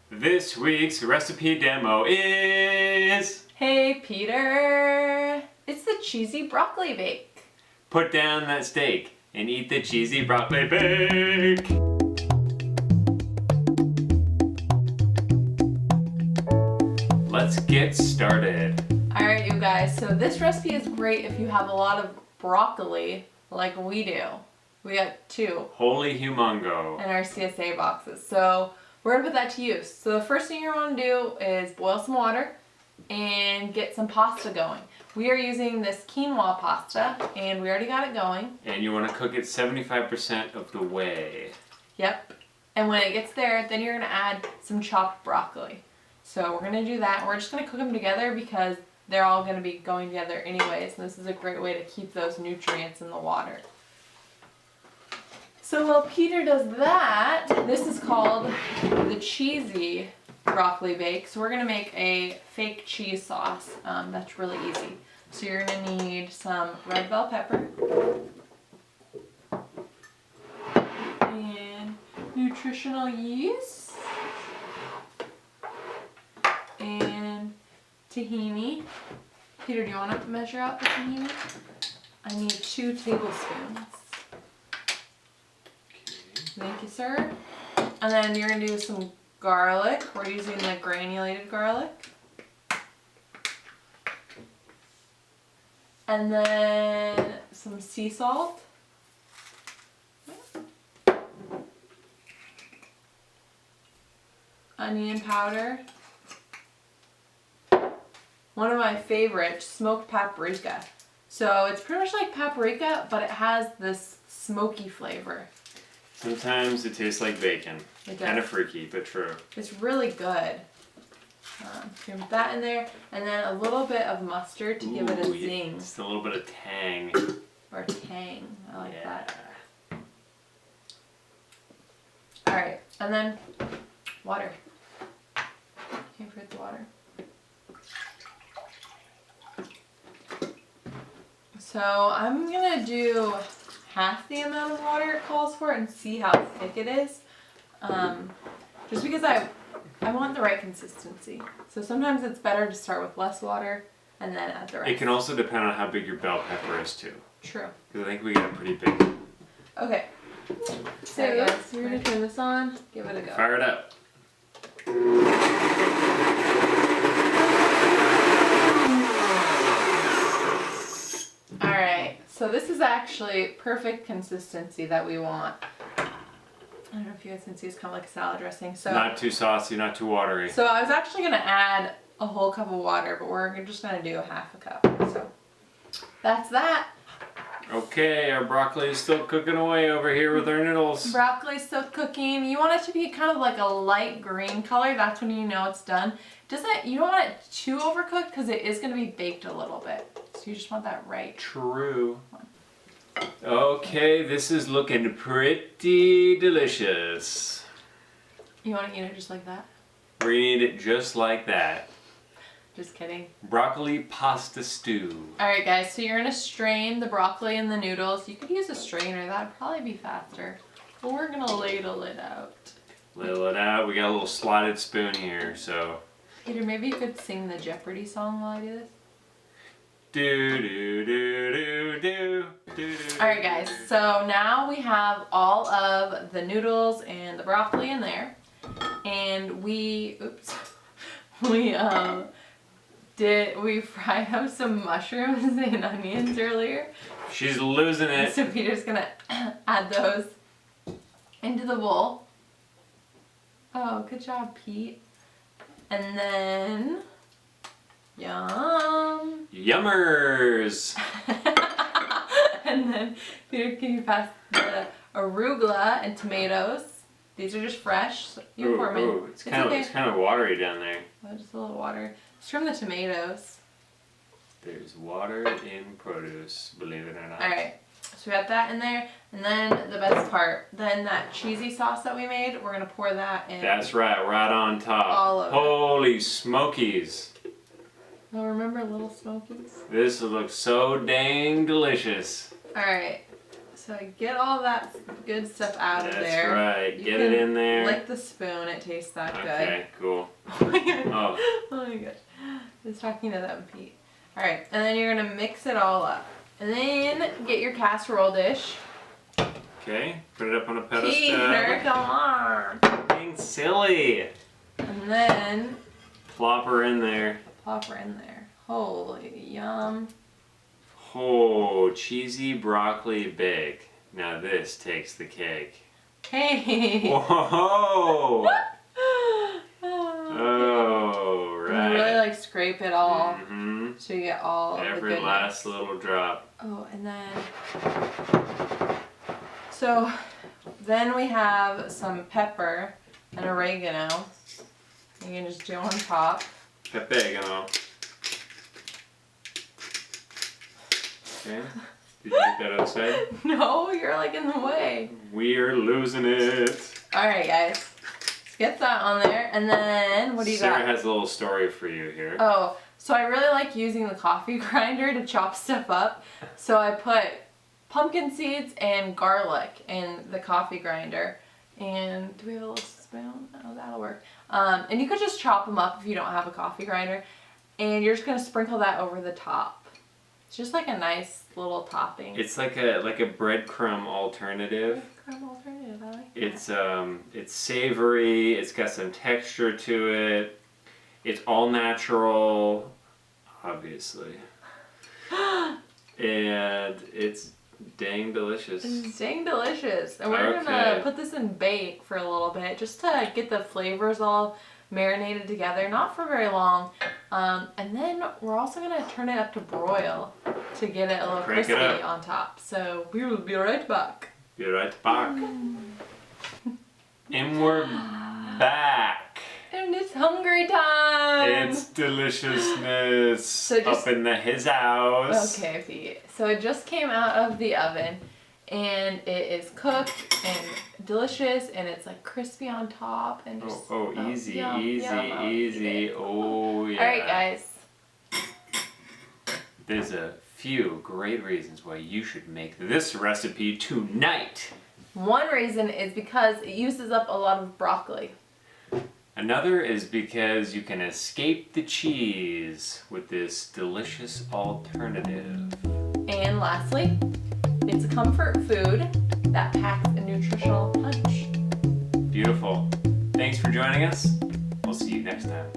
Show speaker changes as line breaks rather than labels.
This week's recipe demo is...
Hey Peter! It's the cheesy broccoli bake.
Put down that steak and eat the cheesy broccoli bake! Let's get started.
Alright you guys, so this recipe is great if you have a lot of broccoli like we do. We got 2
Holy humongo.
in our CSA boxes. So we're going to put that to use. So the first thing you're going to do is boil some water and get some pasta going. We are using this quinoa pasta and we already got it going.
And you want to cook it 75% of the way.
Yep. And when it gets there, then you're going to add some chopped broccoli. So we're going to do that. We're just going to cook them together because they're all going to be going together anyways. And this is a great way to keep those nutrients in the water. So while Peter does that, this is called the cheesy broccoli bake. So we're going to make a fake cheese sauce. That's really easy. So you're going to need some red bell pepper and nutritional yeast and tahini. Peter, do you want to measure out the tahini? I need 2 tablespoons. Thank you, sir. And then you're going to do some garlic. We're using the granulated garlic. And then some sea salt. Onion powder. One of my favorites, smoked paprika. So it's pretty much like paprika, but it has this smoky flavor.
Sometimes it tastes like bacon. Kind of freaky, but true.
It's really good. Put that in there, and then a little bit of mustard to give it a zing.
Just a little bit of tang.
Or tang. I like that. Alright, and then water. Can't forget the water. So I'm going to do half the amount of water it calls for and see how thick it is. Just because I want the right consistency. So sometimes it's better to start with less water and then add the rest.
It can also depend on how big your bell pepper is too.
True.
Because I think we got it pretty big.
Okay. So guys, we're going to turn this on. Give it a go.
Fire it up.
Alright, so this is actually perfect consistency that we want. I don't know if you guys can see, it's kind of like a salad dressing. So
Not too saucy, not too watery.
So I was actually going to add a whole cup of water, but we're just going to do a half a cup. So that's that.
Okay, our broccoli is still cooking away over here with our noodles.
Broccoli's still cooking. You want it to be kind of like a light green color. That's when you know it's done. You don't want it too overcooked because it is going to be baked a little bit. So you just want that right.
True. Okay, this is looking pretty delicious.
You want to eat it just like that?
We're gonna eat it just like that.
Just kidding.
Broccoli pasta stew.
Alright guys, so you're going to strain the broccoli and the noodles. You could use a strainer, that would probably be faster. But we're going to ladle it out.
Ladle it out. We got a little slotted spoon here, so.
Peter, maybe you could sing the Jeopardy song while I do this?
Do do do do do do.
Alright guys, so now we have all of the noodles and the broccoli in there. And we fried up some mushrooms and onions earlier.
She's losing it.
So Peter's gonna add those into the bowl. Oh, good job, Pete. And then, yum.
Yummers.
And then, Peter, can you pass the arugula and tomatoes? These are just fresh. So you pour them in.
It's kind of watery down there.
Oh, just a little water. It's from the tomatoes.
There's water in produce, believe it or not.
Alright, so we got that in there. And then the best part, then that cheesy sauce that we made, we're going to pour that in.
That's right on top.
All of it.
Holy smokies.
Oh, remember Little Smokies?
This looks so dang delicious.
Alright, So get all that good stuff out of there.
That's right.
You
Get it
can
in there.
Lick the spoon. It tastes that good.
Okay, cool.
Oh my god.
Oh.
Oh my gosh. I was talking to them, Pete. Alright, and then you're going to mix it all up. And then get your casserole dish.
Okay, put it up on a pedestal.
Peter, come on.
Being silly.
And then
Plop her in there.
plop her in there. Holy yum.
Oh, cheesy broccoli big. Now this takes the cake.
Hey.
Whoa! Oh,
And
right.
you really like scrape it all.
Mm-hmm.
So you get all of the
Every
goodness.
last little drop.
Oh, and then we have some pepper and oregano. You can just do on top.
Pepegano. Okay. Did you get that outside?
No, you're like in the way.
We're losing it.
Alright, guys. Let's get that on there. And then, what do you
Sarah
got?
has a little story for you here.
Oh, so I really like using the coffee grinder to chop stuff up. So I put pumpkin seeds and garlic in the coffee grinder. And do we have a little spoon? Oh, that'll work. And you could just chop them up if you don't have a coffee grinder. And you're just going to sprinkle that over the top. It's just like a nice little topping.
It's like a breadcrumb alternative.
Breadcrumb alternative, I like that.
It's savory, it's got some texture to it. It's all natural, obviously. And it's dang delicious.
It's dang delicious. And we're gonna put this in bake for a little bit just to get the flavors all marinated together, not for very long. And then we're also gonna turn it up to broil to get it a little
Crank it
crispy
up.
on top. So we will be right back.
Be right back. And we're back.
And it's hungry time!
It's deliciousness
So just-
up in his house.
Okay, Pete. So it just came out of the oven and it is cooked and delicious and it's like crispy on top and just
Easy,
yum,
easy,
yum, I'll eat
easy.
it.
Oh, yeah.
Alright, guys.
There's a few great reasons why you should make this recipe tonight.
One reason is because it uses up a lot of broccoli.
Another is because you can escape the cheese with this delicious alternative.
And lastly, it's a comfort food that packs a nutritional punch.
Beautiful. Thanks for joining us. We'll see you next time.